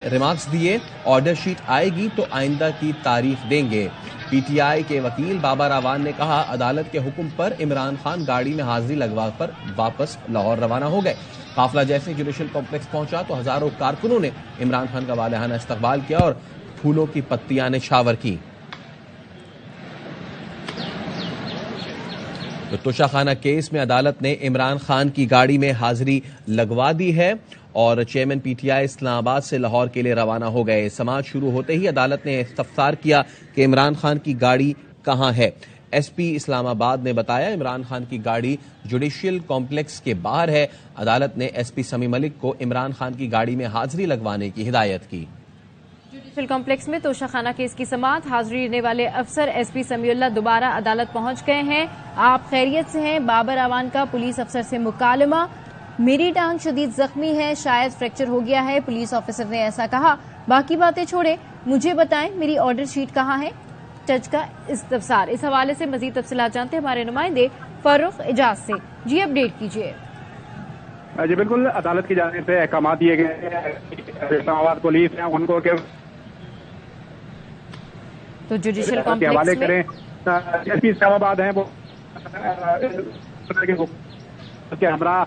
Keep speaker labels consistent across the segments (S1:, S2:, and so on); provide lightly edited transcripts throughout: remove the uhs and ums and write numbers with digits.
S1: Remarks दिए, order sheet आएगी तो आइंदा की तारीख देंगे। पीटीआई के वकील बाबर आवान ने कहा, अदालत के हुक्म पर इमरान खान गाड़ी में हाजिरी लगवा कर वापस लाहौर रवाना हो गए। काफिला जैसे जुडिशल कॉम्प्लेक्स पहुंचा तो हजारों कारकुनों ने इमरान खान का वालेहाना इस्तकबाल किया और फूलों की पत्तियां निछावर की। तो तोशाखाना केस में अदालत ने इमरान खान की गाड़ी में हाजिरी लगवा दी है और चेयरमैन पीटीआई इस्लामाबाद से लाहौर के लिए रवाना हो गए। समाज शुरू होते ही अदालत ने इस्तफसार किया कि इमरान खान की गाड़ी कहां है। एसपी इस्लामाबाद ने बताया, इमरान खान की गाड़ी जुडिशियल कॉम्प्लेक्स के बाहर है। अदालत ने एसपी समी मलिक को इमरान खान की गाड़ी में हाजिरी लगवाने की हिदायत की।
S2: जुडिशियल कॉम्प्लेक्स में तोशाखाना केस की समाअत, हाजिरी लेने वाले अफसर एसपी समीउल्लाह दोबारा अदालत पहुंच गए हैं। आप खैरियत से हैं? बाबर आवान का पुलिस अफसर से मुकालमा। मेरी टांग शदीद जख्मी है, शायद फ्रैक्चर हो गया है, पुलिस ऑफिसर ने ऐसा कहा। बाकी बातें छोड़े, मुझे बताएं मेरी ऑर्डर शीट कहां है। जज का इस्तफसार। इस हवाले से मजीद तफसीलात जानते हैं हमारे नुमाइंदे फारूक एजाज से। जी अपडेट कीजिए।
S3: जी बिल्कुल, अदालत की जानिब से अहकाम दिए गए हैं। इस्लामाबाद पुलिस है उनको
S2: तो जुडिशियल कॉम्प्लेक्स में
S3: एसपी इस्लामाबाद हैं, वो के हमरा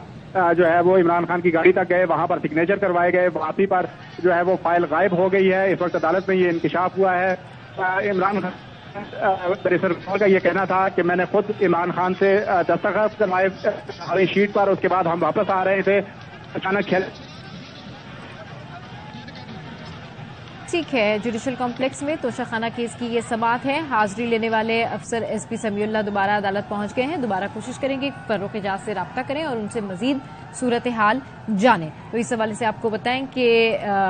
S3: जो है वो इमरान खान की गाड़ी तक गए, वहां पर सिग्नेचर करवाए गए। वापसी पर जो है वो फाइल गायब हो गई है। इस वक्त अदालत में ये इंकशाफ हुआ है। इमरान खान का ये कहना था कि मैंने खुद इमरान खान से दस्तखत करवाए हमारी शीट पर, उसके बाद हम वापस आ रहे थे, अचानक
S2: ठीक है। जुडिशियल कॉम्प्लेक्स में तोशाखाना केस की ये समाअत है। हाजिरी लेने वाले अफसर एसपी समीउल्लाह दोबारा अदालत पहुंच गए हैं। दोबारा कोशिश करेंगे फारूक एजाज से राब्ता करें और उनसे मजीद सूरत हाल जानें। तो इस हवाले से आपको बताएं कि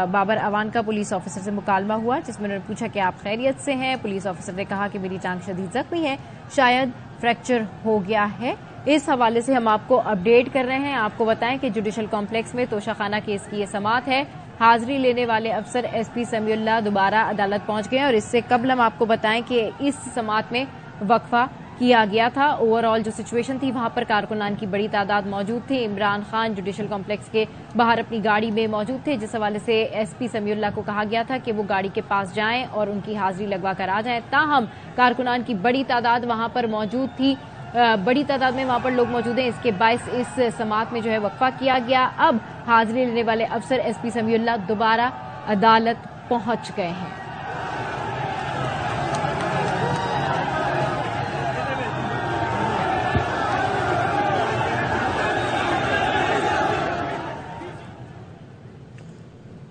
S2: बाबर आवान का पुलिस ऑफिसर से मुकालमा हुआ, जिसमें उन्होंने पूछा कि आप खैरियत से हैं। पुलिस ऑफिसर ने कहा कि मेरी टांग शदीद जख्मी है, शायद फ्रैक्चर हो गया है। इस हवाले से हम आपको अपडेट कर रहे हैं। आपको बताएं कि जुडिशियल कॉम्प्लेक्स में तोशाखाना केस की ये समाअत है। हाजिरी लेने वाले अफसर एसपी समीउल्लाह दोबारा अदालत पहुंच गए और इससे कबल हम आपको बताएं कि इस समाअत में वक्फा किया गया था। ओवरऑल जो सिचुएशन थी, वहां पर कारकुनान की बड़ी तादाद मौजूद थी। इमरान खान जुडिशियल कॉम्प्लेक्स के बाहर अपनी गाड़ी में मौजूद थे, जिस हवाले से एसपी समीउल्लाह को कहा गया था कि वो गाड़ी के पास जाएं और उनकी हाजिरी लगवा कर आ जाएं। ताहम कारकुनान की बड़ी तादाद वहां पर मौजूद थी, बड़ी तादाद में वहां पर लोग मौजूद हैं। इसके बायस इस समाअत में जो है वक्फा किया गया। अब हाजिरी लेने वाले अफसर एसपी समीउल्लाह दोबारा अदालत पहुंच गए हैं।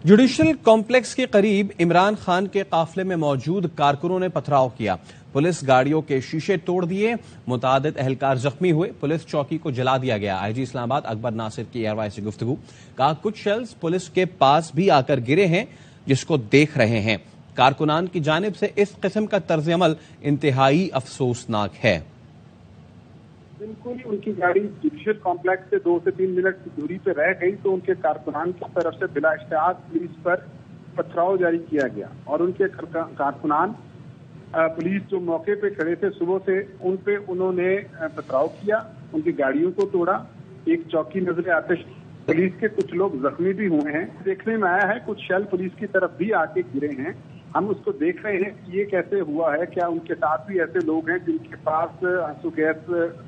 S1: जुडिशियल कॉम्प्लेक्स के करीब इमरान खान के काफिले में मौजूद कारकुनों ने पथराव किया। पुलिस गाड़ियों के शीशे तोड़ दिए, मुतादिद अहलकार जख्मी हुए। पुलिस चौकी को जला दिया गया। आईजी इस्लामाबाद अकबर नासिर की एयरवाइस से गुफ्तगू, कहा कुछ शेल्स पुलिस के पास भी आकर गिरे हैं, जिसको देख रहे हैं। कारकुनान की जानिब से इस किस्म का तर्ज अमल इंतहाई अफसोसनाक है।
S3: बिल्कुल, उनकी गाड़ी जुडिशियल कॉम्प्लेक्स से 2 से 3 मिनट की दूरी पे रह गई तो उनके कारकुनान की तरफ से बिला इश्तिहाद पुलिस पर पथराव जारी किया गया और उनके कारकुनान पुलिस जो मौके पे खड़े थे सुबह से, उन पे उन्होंने पथराव किया, उनकी गाड़ियों को तोड़ा। एक चौकी नजर आतिश, पुलिस के कुछ लोग जख्मी भी हुए हैं। देखने में आया है कुछ शेल पुलिस की तरफ भी आके गिरे हैं। हम उसको देख रहे हैं कि ये कैसे हुआ है, क्या उनके साथ भी ऐसे लोग हैं जिनके पास आंसू गैस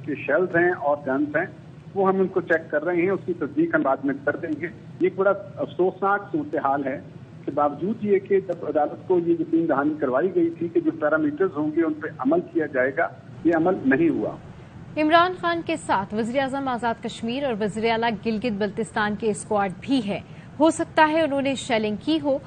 S3: के शेल्स हैं और गन्स हैं, वो हम उनको चेक कर रहे हैं। उसकी तस्दीक हम बाद में कर देंगे। ये एक बड़ा अफसोसनाक सूरत हाल है कि बावजूद ये कि जब अदालत को ये यकीन दहानी करवाई गई थी कि जो पैरामीटर्स होंगे उन पर अमल किया जाएगा, ये अमल नहीं हुआ।
S2: इमरान खान के साथ वज़ीर आज़म आज़ाद कश्मीर और वज़ीर आला गिलगित बल्तिस्तान के स्क्वाड भी है। हो सकता है उन्होंने शेलिंग की हो।